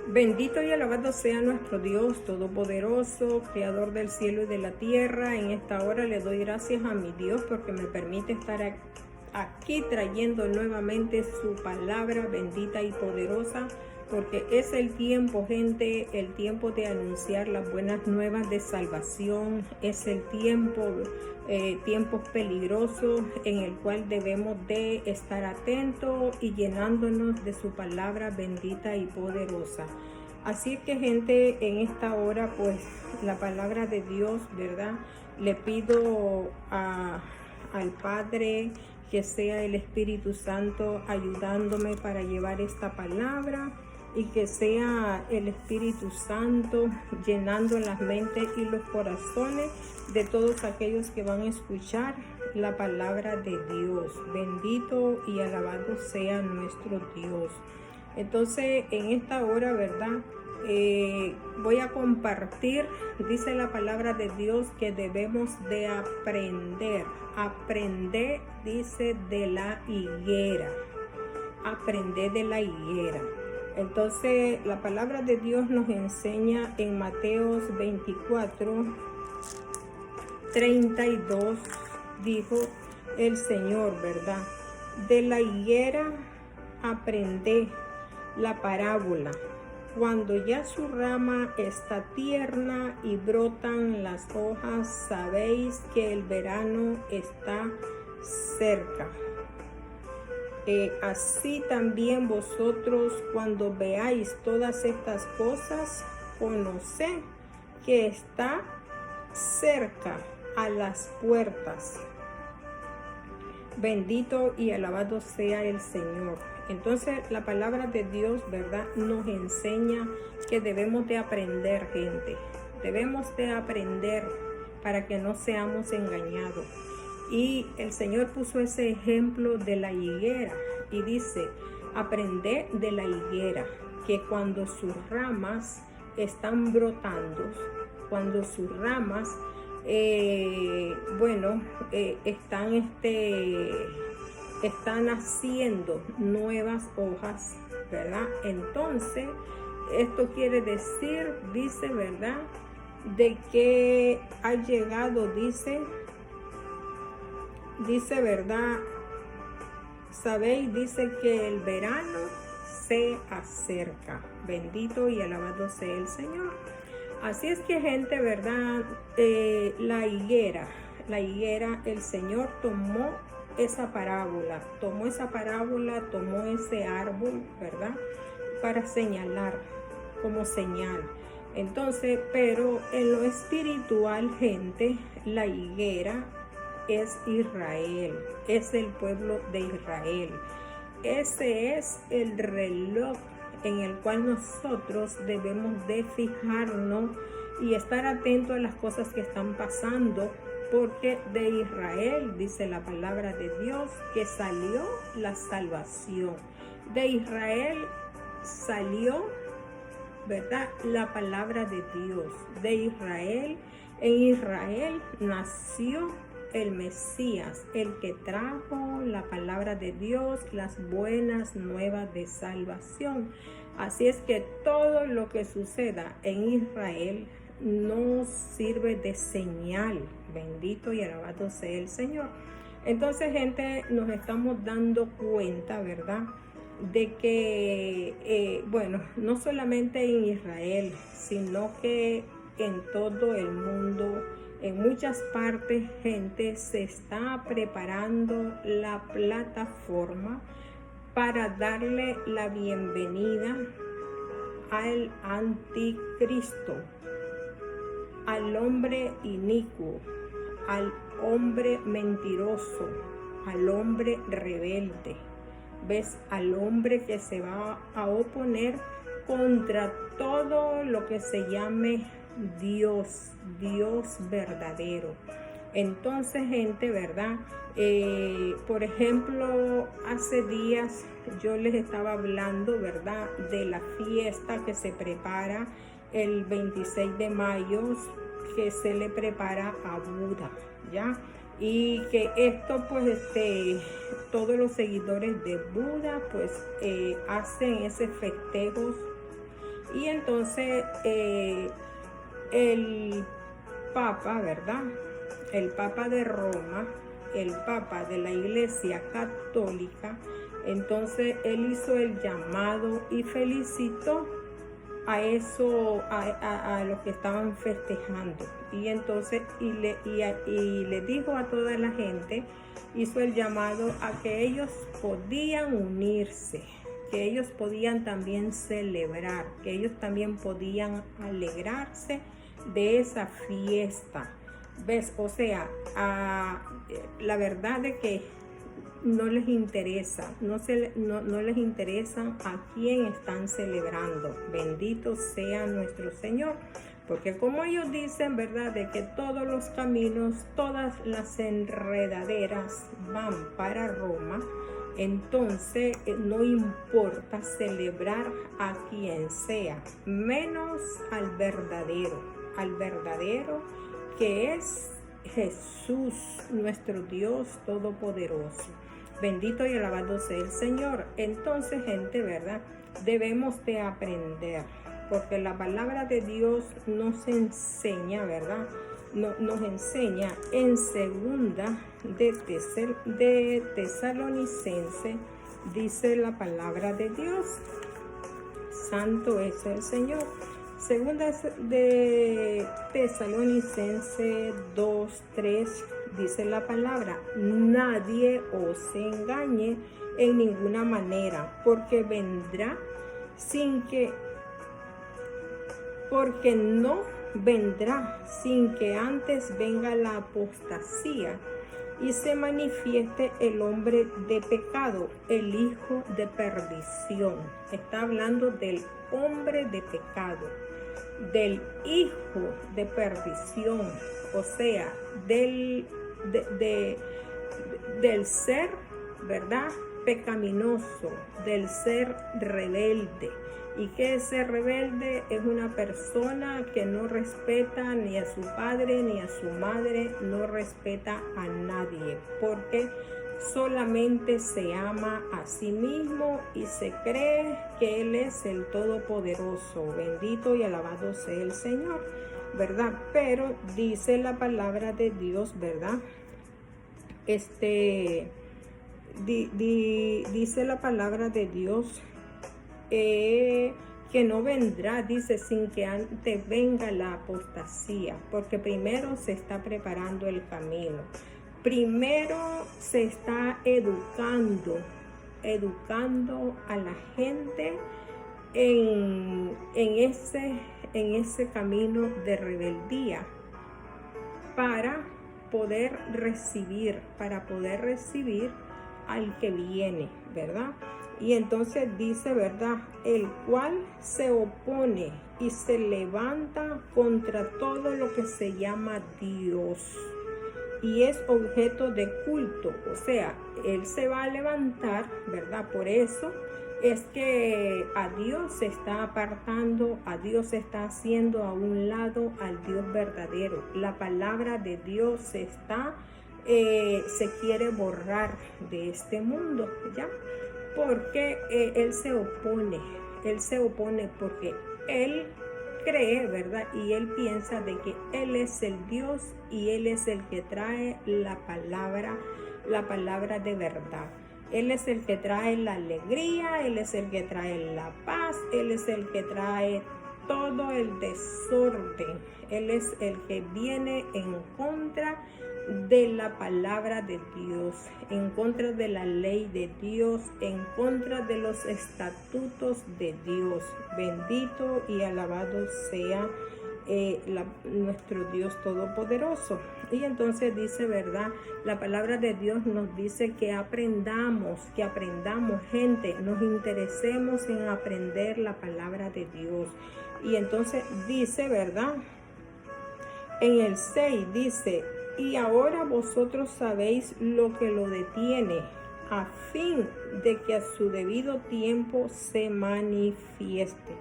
Bendito y alabado sea nuestro Dios Todopoderoso, Creador del cielo y de la tierra. En esta hora le doy gracias a mi Dios porque me permite estar aquí trayendo nuevamente su palabra bendita y poderosa, porque es el tiempo, gente, el tiempo de anunciar las buenas nuevas de salvación. Es el tiempo, tiempos peligrosos en el cual debemos de estar atentos y llenándonos de su palabra bendita y poderosa. Así es que, gente, en esta hora, pues, la palabra de Dios, ¿verdad? Le pido al Padre que sea el Espíritu Santo ayudándome para llevar esta palabra, y que sea el Espíritu Santo llenando las mentes y los corazones de todos aquellos que van a escuchar la palabra de Dios. Bendito y alabado sea nuestro Dios. Entonces, en esta hora, ¿verdad? Voy a compartir, dice la palabra de Dios, que debemos de aprender. Aprender, dice, de la higuera. Aprender de la higuera. Entonces, la palabra de Dios nos enseña en Mateos 24:32, dijo el Señor, ¿verdad? De la higuera aprended la parábola. Cuando ya su rama está tierna y brotan las hojas, sabéis que el verano está cerca. Así también vosotros, cuando veáis todas estas cosas, conoced que está cerca a las puertas. Bendito y alabado sea el Señor. Entonces, la palabra de Dios, ¿verdad?, nos enseña que debemos de aprender, gente. Debemos de aprender para que no seamos engañados. Y el Señor puso ese ejemplo de la higuera y dice: aprended de la higuera, que cuando sus ramas están brotando, cuando sus ramas están haciendo nuevas hojas, ¿verdad? Entonces, esto quiere decir, dice, ¿verdad?, de que ha llegado, dice, ¿verdad? Sabéis, dice, que el verano se acerca. Bendito y alabado sea el Señor. Así es que, gente, ¿verdad? La higuera, el Señor tomó esa parábola, tomó ese árbol, ¿verdad?, para señalar, como señal. Entonces, pero en lo espiritual, gente, la higuera es Israel, es el pueblo de Israel. Ese es el reloj en el cual nosotros debemos de fijarnos y estar atentos a las cosas que están pasando, porque de Israel, dice la palabra de Dios, que salió la salvación. De Israel salió, ¿verdad?, la palabra de Dios. De Israel, en Israel nació el Mesías, el que trajo la palabra de Dios, las buenas nuevas de salvación. Así es que todo lo que suceda en Israel nos sirve de señal. Bendito y alabado sea el Señor. Entonces, gente, nos estamos dando cuenta, ¿verdad?, de que, no solamente en Israel, sino que en todo el mundo, en muchas partes, gente, se está preparando la plataforma para darle la bienvenida al anticristo, al hombre inicuo, al hombre mentiroso, al hombre rebelde. ¿Ves? Al hombre que se va a oponer contra todo lo que se llame Dios verdadero. Entonces, gente, ¿verdad? Por ejemplo, hace días yo les estaba hablando, ¿verdad?, de la fiesta que se prepara el 26 de mayo, que se le prepara a Buda, ¿ya? Y que esto, pues, todos los seguidores de Buda, pues, hacen ese festejo Y entonces el Papa, ¿verdad? El Papa de Roma, el Papa de la Iglesia Católica, entonces él hizo el llamado y felicitó a los que estaban festejando. Y entonces y le dijo a toda la gente, hizo el llamado a que ellos podían unirse, que ellos podían también celebrar, que ellos también podían alegrarse de esa fiesta. ¿Ves? O sea, la verdad de que no les interesa, no les interesa a quién están celebrando. Bendito sea nuestro Señor. Porque como ellos dicen, ¿verdad? De que todos los caminos, todas las enredaderas van para Roma. Entonces no importa celebrar a quien sea, menos al verdadero que es Jesús, nuestro Dios Todopoderoso. Bendito y alabado sea el Señor. Entonces, gente, ¿verdad? Debemos de aprender, porque la palabra de Dios nos enseña, ¿verdad? Nos enseña en segunda de Tesalonicense, dice la palabra de Dios. Santo es el Señor. Segunda de Tesalonicense 2:3 dice la palabra: nadie os engañe en ninguna manera, porque no vendrá sin que antes venga la apostasía y se manifieste el hombre de pecado, el hijo de perdición. Está hablando del hombre de pecado, del hijo de perdición, o sea, del ser, ¿verdad?, pecaminoso, del ser rebelde. Y que ese rebelde es una persona que no respeta ni a su padre ni a su madre, no respeta a nadie, porque solamente se ama a sí mismo y se cree que Él es el Todopoderoso. Bendito y alabado sea el Señor, ¿verdad? Pero dice la palabra de Dios, ¿verdad? Dice la palabra de Dios que no vendrá, dice, sin que antes venga la apostasía, porque primero se está preparando el camino. Primero se está educando a la gente en ese camino de rebeldía para poder recibir al que viene, ¿verdad? Y entonces dice, ¿verdad?, el cual se opone y se levanta contra todo lo que se llama Dios y es objeto de culto. O sea, él se va a levantar, ¿verdad? Por eso es que a Dios se está apartando, a Dios se está haciendo a un lado al Dios verdadero. La palabra de Dios se quiere borrar de este mundo, ¿ya? Porque él se opone porque él cree, ¿verdad? Y él piensa de que él es el Dios y él es el que trae la palabra de verdad. Él es el que trae la alegría, él es el que trae la paz, él es el que trae todo el desorden. Él es el que viene en contra de la palabra de Dios, en contra de la ley de Dios, en contra de los estatutos de Dios. Bendito y alabado sea nuestro Dios Todopoderoso. Y entonces dice, ¿verdad? La palabra de Dios nos dice que aprendamos, gente, nos interesemos en aprender la palabra de Dios. Y entonces dice, ¿verdad? En el 6 dice: y ahora vosotros sabéis lo que lo detiene, a fin de que a su debido tiempo se manifieste.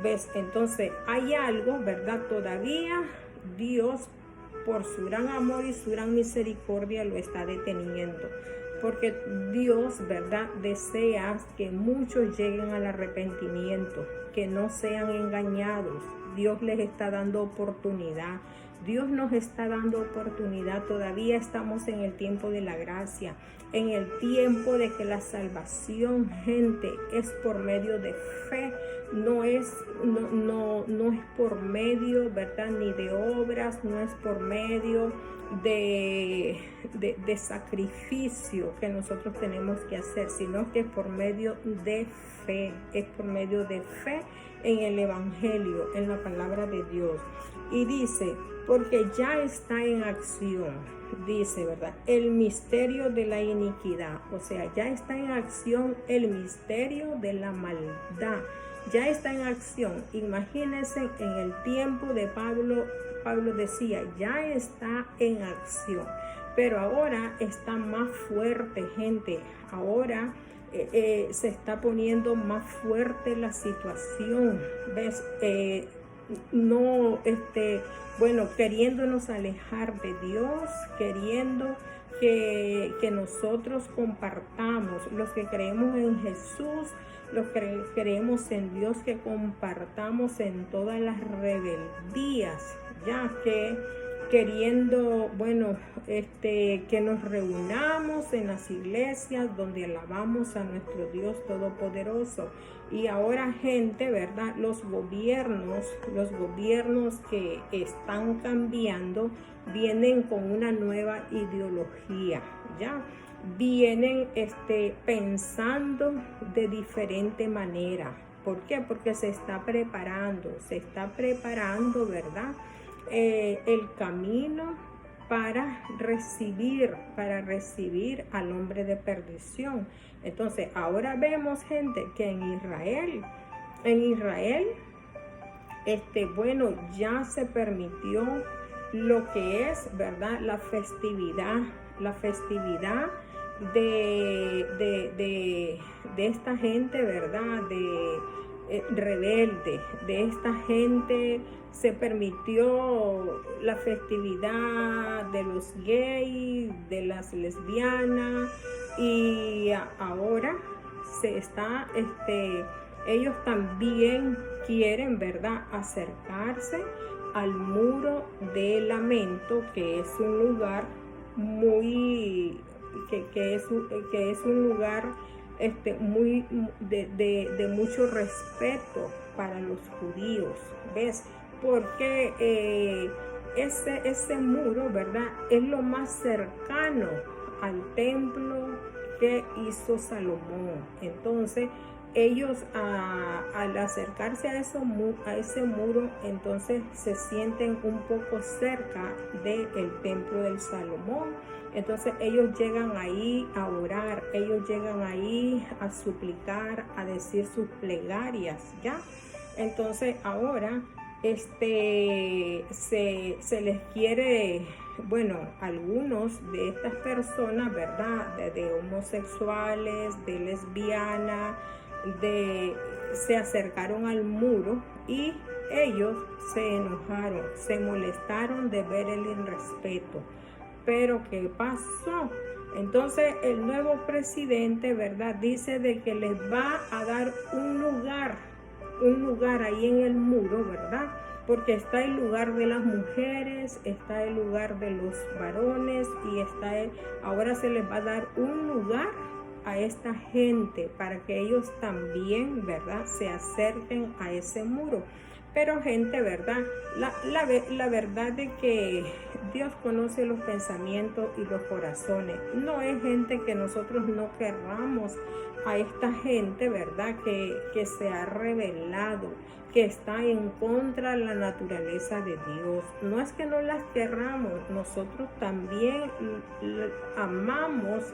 ¿Ves? Entonces hay algo, ¿verdad? Todavía Dios, por su gran amor y su gran misericordia, lo está deteniendo. porque Dios, ¿verdad?, desea que muchos lleguen al arrepentimiento, que no sean engañados. Dios les está dando oportunidad. Dios nos está dando oportunidad. Todavía estamos en el tiempo de la gracia, en el tiempo de que la salvación, gente, es por medio de fe. No es por medio, ¿verdad?, ni de obras, no es por medio de sacrificio que nosotros tenemos que hacer, sino que es por medio de fe, es por medio de fe en el Evangelio, en la palabra de Dios. Y dice, porque ya está en acción, dice, ¿verdad?, el misterio de la iniquidad. O sea, ya está en acción el misterio de la maldad. Ya está en acción. Imagínense, en el tiempo de Pablo decía, ya está en acción. Pero ahora está más fuerte, gente. Ahora se está poniendo más fuerte la situación. ¿Ves? Queriéndonos alejar de Dios, queriendo que nosotros compartamos, los que creemos en Jesús, los que creemos en Dios, que compartamos en todas las rebeldías, ya que queriendo, que nos reunamos en las iglesias donde alabamos a nuestro Dios Todopoderoso. Y ahora, gente, ¿verdad?, los gobiernos que están cambiando vienen con una nueva ideología, ¿ya? Vienen pensando de diferente manera. ¿Por qué? Porque se está preparando, ¿verdad?, el camino para recibir al hombre de perdición. Entonces, ahora vemos, gente, que en Israel, ya se permitió lo que es, ¿verdad?, la festividad de esta gente, ¿verdad?, rebelde, de esta gente. Se permitió la festividad de los gays, de las lesbianas, y ahora se está, ellos también quieren, ¿verdad?, acercarse al muro de lamento, que es un lugar que es un lugar muy de mucho respeto para los judíos. ¿Ves? Porque ese muro, ¿verdad?, es lo más cercano al templo que hizo Salomón. Entonces, ellos al acercarse a ese muro, entonces se sienten un poco cerca del templo del Salomón. Entonces ellos llegan ahí a orar, ellos llegan ahí a suplicar, a decir sus plegarias, ¿ya? Entonces ahora se les quiere, algunos de estas personas, ¿verdad?, de homosexuales, de lesbianas, se acercaron al muro y ellos se enojaron, se molestaron de ver el irrespeto. Pero ¿qué pasó? Entonces el nuevo presidente, ¿verdad?, dice de que les va a dar un lugar ahí en el muro, ¿verdad? Porque está el lugar de las mujeres, está el lugar de los varones y ahora se les va a dar un lugar a esta gente para que ellos también, ¿verdad?, se acerquen a ese muro. Pero, gente, ¿verdad?, la verdad de que Dios conoce los pensamientos y los corazones. No es, gente, que nosotros no querramos a esta gente, ¿verdad?, que se ha rebelado, que está en contra de la naturaleza de Dios. No es que no las querramos, nosotros también amamos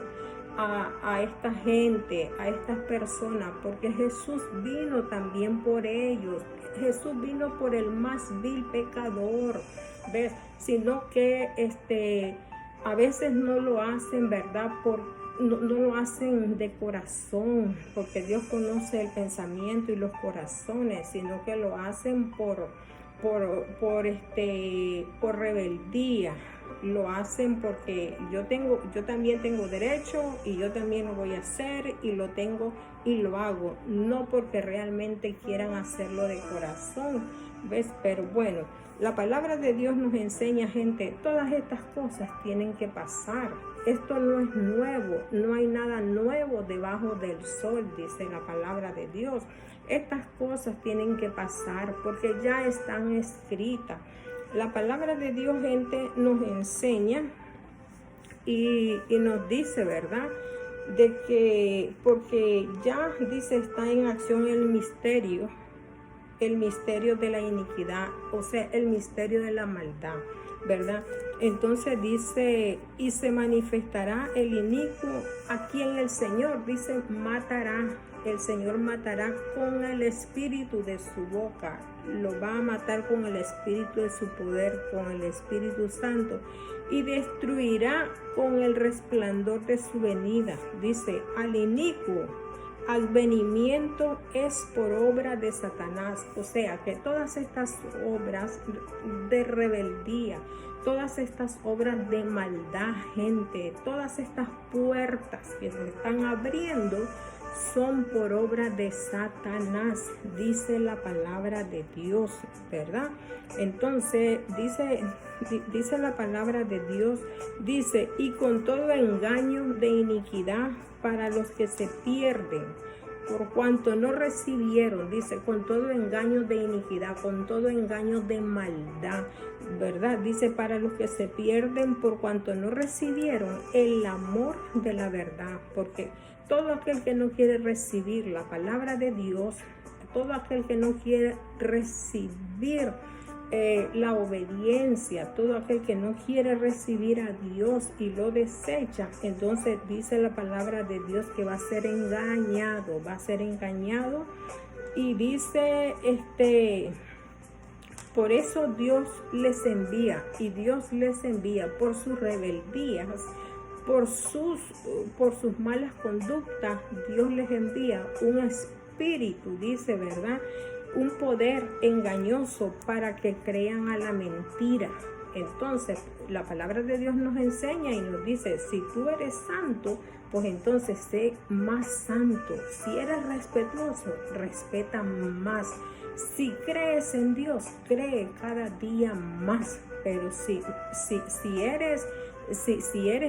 a esta gente, a estas personas, porque Jesús vino también por ellos. Jesús vino por el más vil pecador, ¿ves? Sino que a veces no lo hacen, ¿verdad?, no lo hacen de corazón, porque Dios conoce el pensamiento y los corazones, sino que lo hacen por rebeldía, lo hacen porque yo también tengo derecho y yo también lo voy a hacer y lo tengo y lo hago, no porque realmente quieran hacerlo de corazón, ¿ves? Pero bueno, la palabra de Dios nos enseña, gente, todas estas cosas tienen que pasar. Esto no es nuevo, no hay nada nuevo debajo del sol, dice la palabra de Dios. Estas cosas tienen que pasar porque ya están escritas. La palabra de Dios, gente, nos enseña y nos dice, ¿verdad? De que, porque ya dice, está en acción el misterio de la iniquidad, o sea, el misterio de la maldad, ¿verdad? Entonces dice, y se manifestará el inicuo a quien el Señor, dice, matará. El Señor matará con el espíritu de su boca, lo va a matar con el espíritu de su poder, con el Espíritu Santo, y destruirá con el resplandor de su venida. Dice, al inicuo advenimiento es por obra de Satanás. O sea que todas estas obras de rebeldía, todas estas obras de maldad, gente, todas estas puertas que se están abriendo son por obra de Satanás, dice la palabra de Dios, ¿verdad? Entonces dice la palabra de Dios, dice, y con todo engaño de iniquidad para los que se pierden, por cuanto no recibieron, dice, con todo engaño de iniquidad, con todo engaño de maldad, ¿verdad? Dice, para los que se pierden, por cuanto no recibieron el amor de la verdad, porque todo aquel que no quiere recibir la palabra de Dios, todo aquel que no quiere recibir la obediencia, todo aquel que no quiere recibir a Dios y lo desecha, entonces dice la palabra de Dios que va a ser engañado, y dice, por eso Dios les envía, y Dios les envía por sus rebeldías, por sus malas conductas. Dios les envía un espíritu, dice, ¿verdad? Un poder engañoso para que crean a la mentira. Entonces, la palabra de Dios nos enseña y nos dice, si tú eres santo, pues entonces sé más santo. Si eres respetuoso, respeta más. Si crees en Dios, cree cada día más. Pero si eres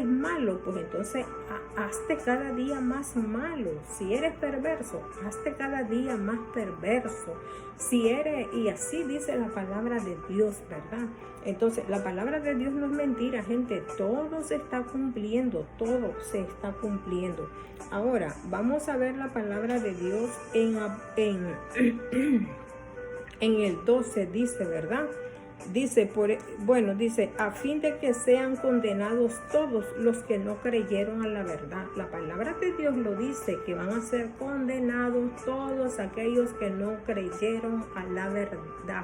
malo, pues entonces hazte cada día más malo. Si eres perverso, hazte cada día más perverso. Y así dice la palabra de Dios, ¿verdad? Entonces, la palabra de Dios no es mentira, gente. Todo se está cumpliendo, todo se está cumpliendo. Ahora, vamos a ver la palabra de Dios en el 12, dice, ¿verdad? Dice, a fin de que sean condenados todos los que no creyeron a la verdad. La palabra de Dios lo dice, que van a ser condenados todos aquellos que no creyeron a la verdad,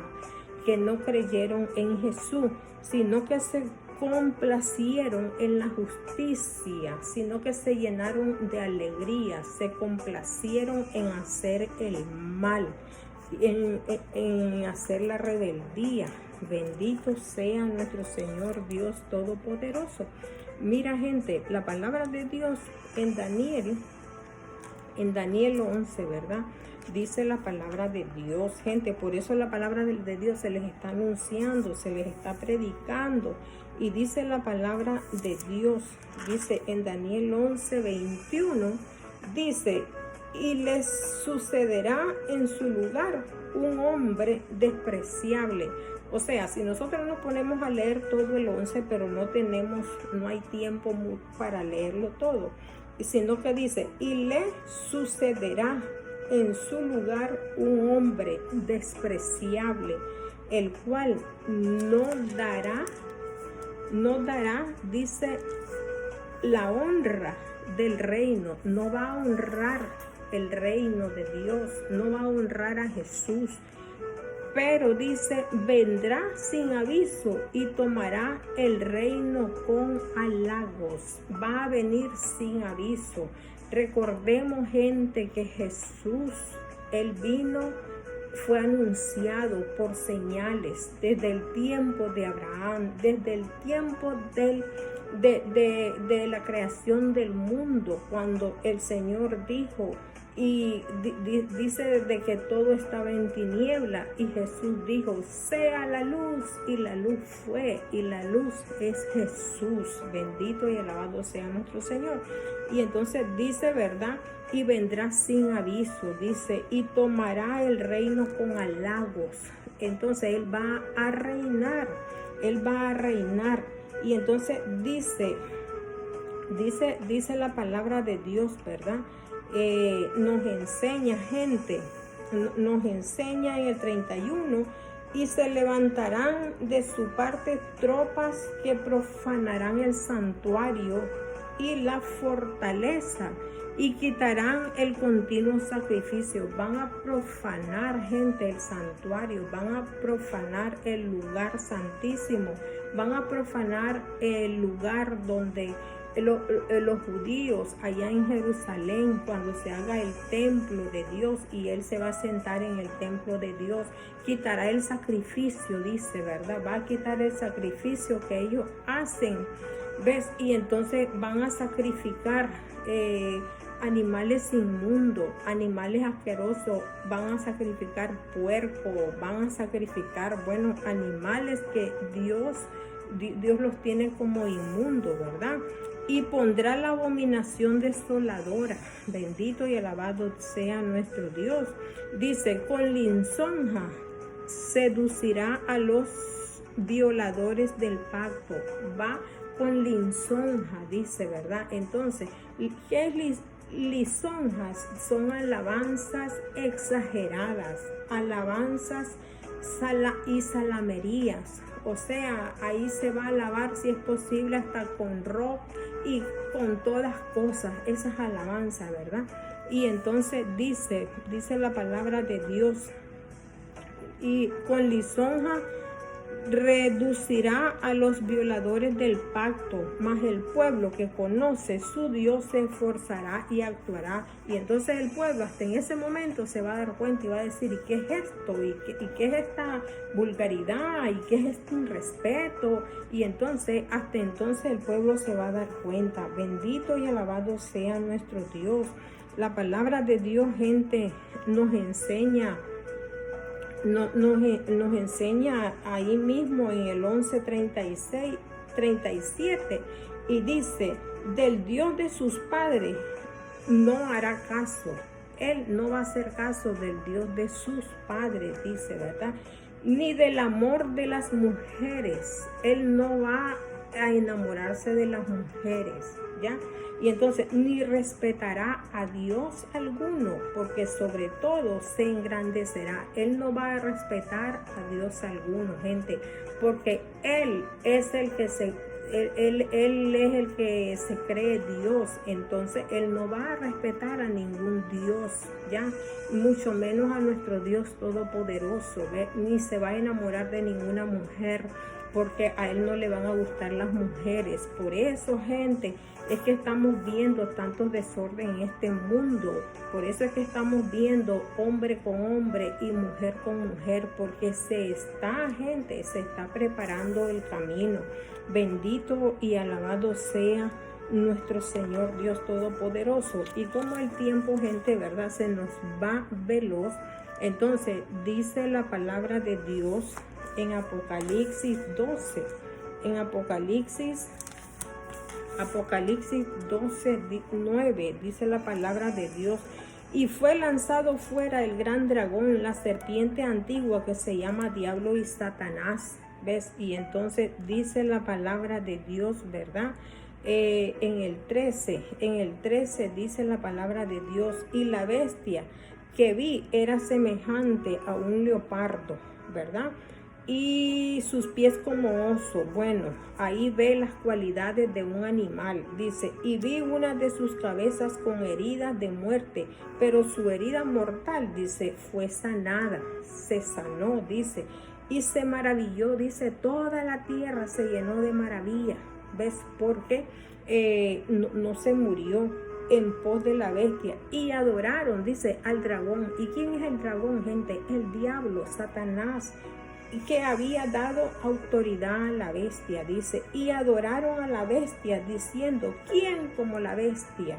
que no creyeron en Jesús, sino que se complacieron en la justicia, sino que se llenaron de alegría, se complacieron en hacer el mal, en hacer la rebeldía. Bendito sea nuestro Señor Dios Todopoderoso. Mira, gente, la palabra de Dios en Daniel 11, ¿verdad? Dice la palabra de Dios, gente. Por eso la palabra de Dios se les está anunciando, se les está predicando. Y dice la palabra de Dios, dice en Daniel 11, 21, dice, y les sucederá en su lugar un hombre despreciable. O sea, si nosotros nos ponemos a leer todo el 11, pero no hay tiempo para leerlo todo, sino que dice, y le sucederá en su lugar un hombre despreciable, el cual no dará, dice, la honra del reino, no va a honrar el reino de Dios, no va a honrar a Jesús. Pero dice, vendrá sin aviso y tomará el reino con halagos. Va a venir sin aviso. Recordemos, gente, que Jesús, Él vino fue anunciado por señales desde el tiempo de Abraham, desde el tiempo de la creación del mundo, cuando el Señor dijo, y dice de que todo estaba en tiniebla, y Jesús dijo, sea la luz, y la luz fue, y la luz es Jesús. Bendito y alabado sea nuestro Señor. Y entonces dice, ¿verdad? Y vendrá sin aviso, dice, y tomará el reino con halagos. Entonces Él va a reinar, Él va a reinar. Y entonces dice la palabra de Dios, ¿verdad? Nos enseña, gente, nos enseña en el 31, y se levantarán de su parte tropas que profanarán el santuario y la fortaleza, y quitarán el continuo sacrificio. Van a profanar, gente, el santuario, van a profanar el lugar santísimo, van a profanar el lugar donde los judíos allá en Jerusalén, cuando se haga el templo de Dios y Él se va a sentar en el templo de Dios, quitará el sacrificio, dice, ¿verdad? Va a quitar el sacrificio que ellos hacen, ¿ves? Y entonces van a sacrificar animales inmundos, animales asquerosos, van a sacrificar puerco, van a sacrificar, bueno, animales que Dios los tiene como inmundos, ¿verdad? Y pondrá la abominación desoladora. Bendito y alabado sea nuestro Dios. Dice, con lisonja seducirá a los violadores del pacto. Va con lisonja, dice, ¿verdad? Entonces, ¿qué es lisonjas? Son alabanzas exageradas, alabanzas y salamerías. O sea, ahí se va a alabar, si es posible, hasta con rock y con todas cosas, esas alabanzas, ¿verdad? Y entonces dice la palabra de Dios, y con lisonja reducirá a los violadores del pacto, mas el pueblo que conoce su Dios se esforzará y actuará. Y entonces el pueblo hasta en ese momento se va a dar cuenta y va a decir, ¿y qué es esto? ¿Y qué es esta vulgaridad? ¿Y qué es este irrespeto? Y entonces, hasta entonces el pueblo se va a dar cuenta. Bendito y alabado sea nuestro Dios. La palabra de Dios, gente, nos enseña ahí mismo en el 11:37, y dice, del Dios de sus padres no hará caso. Él no va a hacer caso del Dios de sus padres, dice, ¿verdad? Ni del amor de las mujeres. Él no va a enamorarse de las mujeres, ¿ya? Y entonces ni respetará a Dios alguno, porque sobre todo se engrandecerá. Él no va a respetar a Dios alguno, gente, porque Él es el que Él es el que se cree Dios. Entonces Él no va a respetar a ningún Dios, ya, mucho menos a nuestro Dios todopoderoso, ¿ve? Ni se va a enamorar de ninguna mujer, porque a Él no le van a gustar las mujeres. Por eso, gente, es que estamos viendo tanto desorden en este mundo. Por eso es que estamos viendo hombre con hombre y mujer con mujer, porque se está preparando el camino. Bendito y alabado sea nuestro Señor Dios Todopoderoso. Y como el tiempo, gente, ¿verdad?, se nos va veloz. Entonces dice la palabra de Dios en Apocalipsis 12. En Apocalipsis 12:9 dice la palabra de Dios, y fue lanzado fuera el gran dragón, la serpiente antigua que se llama Diablo y Satanás. ¿Ves? Y entonces dice la palabra de Dios, ¿verdad? En el 13 dice la palabra de Dios, y la bestia que vi era semejante a un leopardo, ¿verdad? Y sus pies como oso. Bueno, ahí ve las cualidades de un animal. Dice, y vi una de sus cabezas con heridas de muerte, pero su herida mortal, dice, fue sanada, se sanó, dice, y se maravilló, dice, toda la tierra se llenó de maravilla. ¿Ves? Porque no se murió. en pos de la bestia y adoraron, dice, al dragón. ¿Y quién es el dragón, gente? El diablo, Satanás, que había dado autoridad a la bestia, dice, y adoraron a la bestia diciendo, ¿quién como la bestia?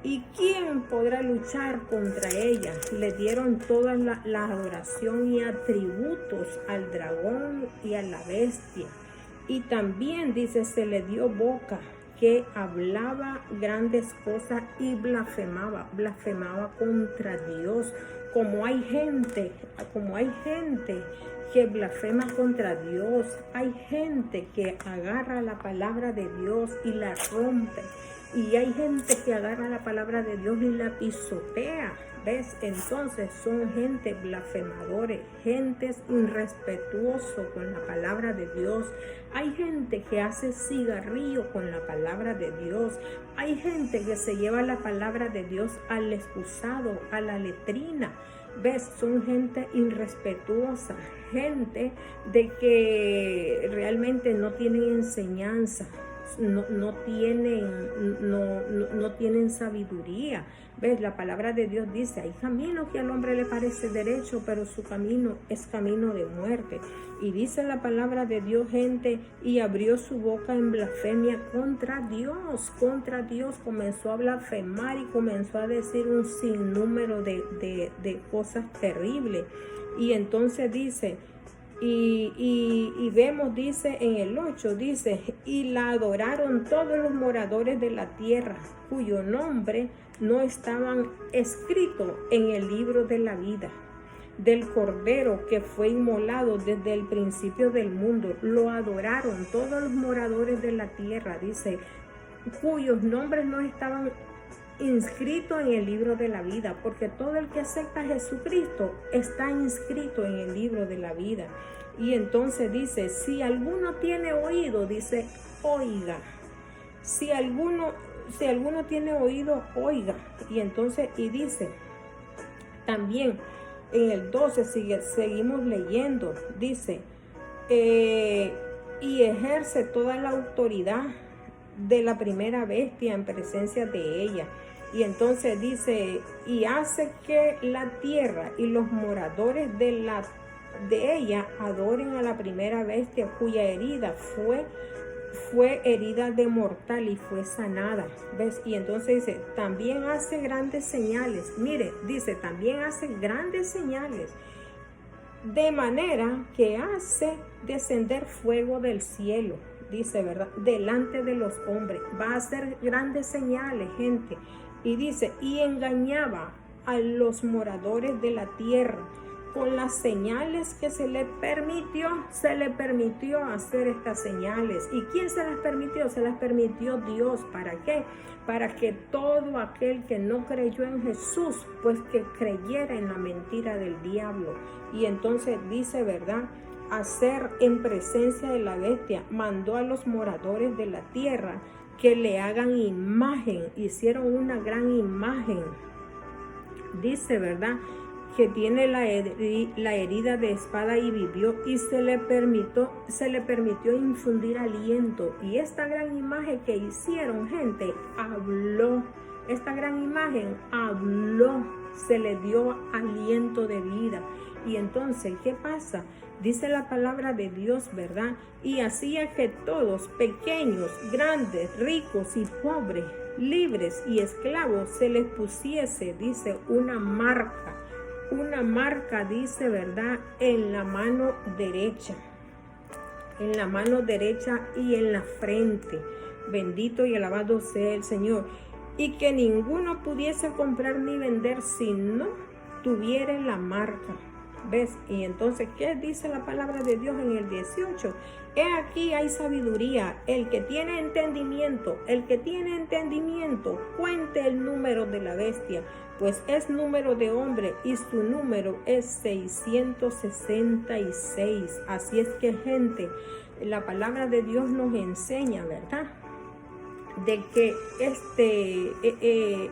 ¿Y quién podrá luchar contra ella? Le dieron toda la adoración y atributos al dragón y a la bestia. Y también, dice, se le dio boca, que hablaba grandes cosas y blasfemaba contra Dios. Como hay gente que blasfema contra Dios, hay gente que agarra la palabra de Dios y la rompe. Y hay gente que agarra la palabra de Dios y la pisotea, ¿ves? Entonces son gente blasfemadores, gentes irrespetuosos con la palabra de Dios. Hay gente que hace cigarrillo con la palabra de Dios. Hay gente que se lleva la palabra de Dios al excusado, a la letrina. ¿Ves? Son gente irrespetuosa, gente de que realmente no tienen enseñanza. No tienen sabiduría. ¿Ves? La palabra de Dios dice, hay caminos que al hombre le parece derecho, pero su camino es camino de muerte. Y dice la palabra de Dios, gente, y abrió su boca en blasfemia contra Dios, comenzó a blasfemar y comenzó a decir un sinnúmero de cosas terribles. Y entonces dice, y vemos, dice en el 8, dice, y la adoraron todos los moradores de la tierra, cuyo nombre no estaban escritos en el libro de la vida del Cordero que fue inmolado desde el principio del mundo. Lo adoraron todos los moradores de la tierra, dice, cuyos nombres no estaban inscrito en el libro de la vida, porque todo el que acepta a Jesucristo está inscrito en el libro de la vida. Y entonces dice, si alguno tiene oído, dice, oiga. Si alguno tiene oído, oiga. Y entonces, y dice, también en el 12, seguimos leyendo, dice, y ejerce toda la autoridad de la primera bestia en presencia de ella. Y entonces dice, y hace que la tierra y los moradores de ella adoren a la primera bestia, cuya herida fue herida de mortal y fue sanada. ¿Ves? Y entonces dice, también hace grandes señales. Mire, dice, también hace grandes señales, de manera que hace descender fuego del cielo, dice, ¿verdad? Delante de los hombres. Va a hacer grandes señales, gente. Y dice, y engañaba a los moradores de la tierra con las señales que se le permitió hacer estas señales. ¿Y quién se las permitió? Se las permitió Dios. ¿Para qué? Para que todo aquel que no creyó en Jesús, pues que creyera en la mentira del diablo. Y entonces dice, ¿verdad? Hacer en presencia de la bestia, mandó a los moradores de la tierra que le hagan imagen. Hicieron una gran imagen. Dice, ¿verdad? Que tiene la herida de espada y vivió, y se le permitió infundir aliento. Y esta gran imagen que hicieron, gente, habló. Esta gran imagen habló, se le dio aliento de vida. Y entonces, ¿qué pasa? Dice la palabra de Dios, ¿verdad? Y hacía que todos, pequeños, grandes, ricos y pobres, libres y esclavos, se les pusiese, dice, una marca, dice, ¿verdad? En la mano derecha y en la frente. Bendito y alabado sea el Señor. Y que ninguno pudiese comprar ni vender si no tuviera la marca. ¿Ves? Y entonces, ¿qué dice la palabra de Dios en el 18? He aquí hay sabiduría. El que tiene entendimiento, cuente el número de la bestia, pues es número de hombre y su número es 666. Así es que, gente, la palabra de Dios nos enseña, ¿verdad? De que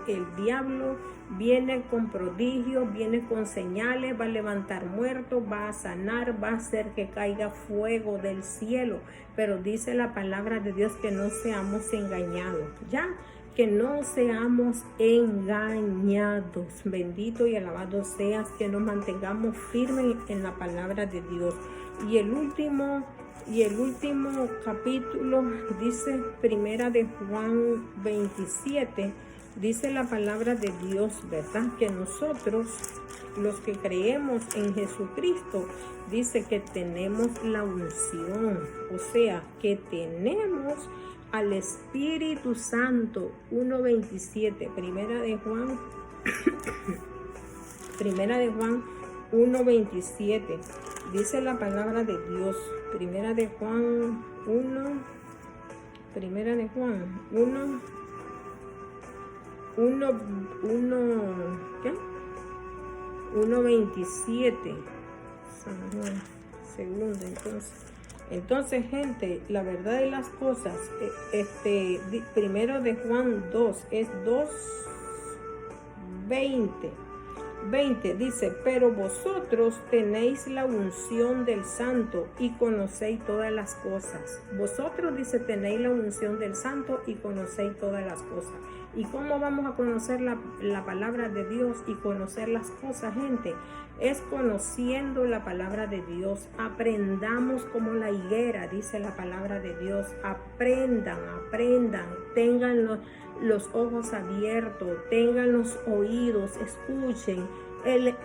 el diablo viene con prodigios, viene con señales, va a levantar muertos, va a sanar, va a hacer que caiga fuego del cielo. Pero dice la palabra de Dios que no seamos engañados, ¿ya? que no seamos engañados. Bendito y alabado seas, que nos mantengamos firmes en la palabra de Dios. Y el último capítulo dice Primera de Juan 27, dice la palabra de Dios, ¿verdad? Que nosotros, los que creemos en Jesucristo, dice que tenemos la unción, o sea, que tenemos al Espíritu Santo. 1:27, Primera de Juan 1:27, dice la palabra de Dios. Primera de Juan 1:27. Segundo, entonces, gente, la verdad de las cosas, primero de Juan 2, es 2:20 dice, pero vosotros tenéis la unción del Santo y conocéis todas las cosas. Vosotros, dice, tenéis la unción del Santo y conocéis todas las cosas. ¿Y cómo vamos a conocer la palabra de Dios y conocer las cosas, gente? Es conociendo la palabra de Dios. Aprendamos como la higuera, dice la palabra de Dios. Aprendan, tengan los ojos abiertos, tengan los oídos, escuchen,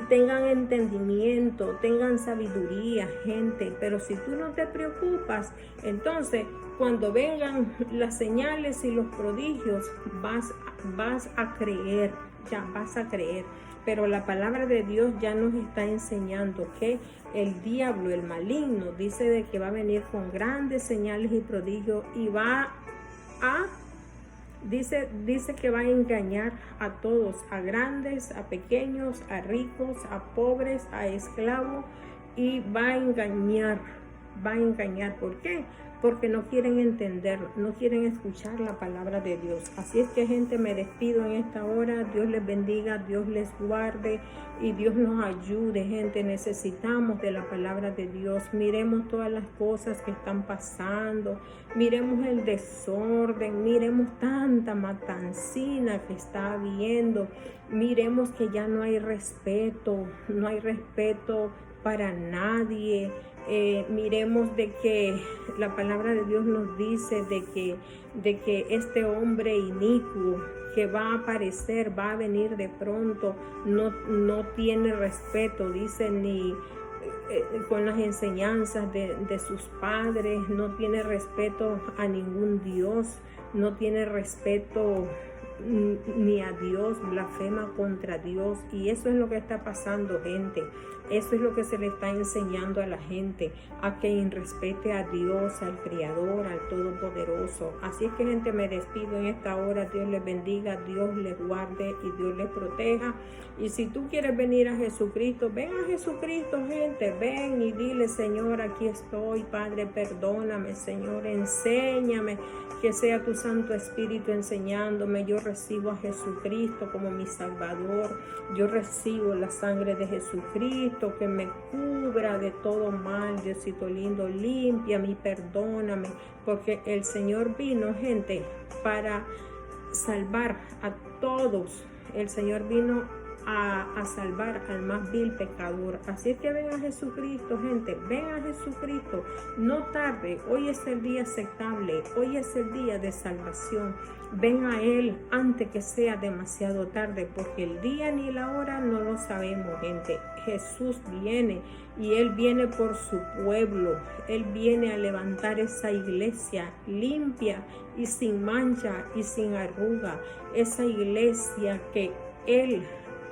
tengan entendimiento, tengan sabiduría, gente. Pero si tú no te preocupas, entonces cuando vengan las señales y los prodigios, vas a creer, ya vas a creer. Pero la palabra de Dios ya nos está enseñando que el diablo, el maligno, dice de que va a venir con grandes señales y prodigios y dice que va a engañar a todos, a grandes, a pequeños, a ricos, a pobres, a esclavos, y va a engañar. ¿Por qué? Porque no quieren entender, no quieren escuchar la palabra de Dios. Así es que, gente, me despido en esta hora. Dios les bendiga, Dios les guarde y Dios nos ayude, gente. Necesitamos de la palabra de Dios. Miremos todas las cosas que están pasando, miremos el desorden, miremos tanta matancina que está habiendo, miremos que ya no hay respeto para nadie. Miremos de que la palabra de Dios nos dice de que este hombre inicuo que va a aparecer, va a venir de pronto, no tiene respeto, dice, ni con las enseñanzas de sus padres, no tiene respeto a ningún Dios, no tiene respeto ni a Dios, blasfema contra Dios. Y eso es lo que está pasando, gente. Eso es lo que se le está enseñando a la gente, a que respete a Dios, al Creador, al Todopoderoso. Así es que, gente, me despido en esta hora. Dios les bendiga, Dios les guarde y Dios les proteja. Y si tú quieres venir a Jesucristo, ven a Jesucristo, gente. Ven y dile: Señor, aquí estoy, Padre, perdóname, Señor, enséñame. Que sea tu Santo Espíritu enseñándome. Yo recibo a Jesucristo como mi Salvador. Yo recibo la sangre de Jesucristo que me cubra de todo mal. Diosito lindo, límpiame y perdóname. Porque el Señor vino, gente, para salvar a todos. El Señor vino a salvar al más vil pecador. Así es que ven a Jesucristo, gente, ven a Jesucristo, no tarde. Hoy es el día aceptable, hoy es el día de salvación. Ven a Él antes que sea demasiado tarde, porque el día ni la hora no lo sabemos, gente. Jesús viene y Él viene por su pueblo. Él viene a levantar esa iglesia limpia y sin mancha y sin arruga, esa iglesia que Él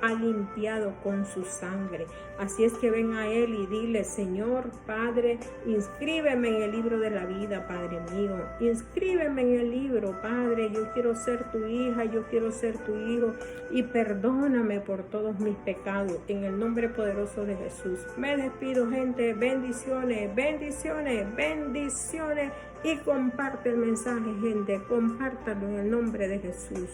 ha limpiado con su sangre. Así es que ven a Él y dile: Señor, Padre, inscríbeme en el libro de la vida, Padre mío. Inscríbeme en el libro, Padre. Yo quiero ser tu hija, yo quiero ser tu hijo, y perdóname por todos mis pecados, en el nombre poderoso de Jesús. Me despido, gente. Bendiciones, bendiciones, bendiciones. Y comparte el mensaje, gente. Compártalo en el nombre de Jesús.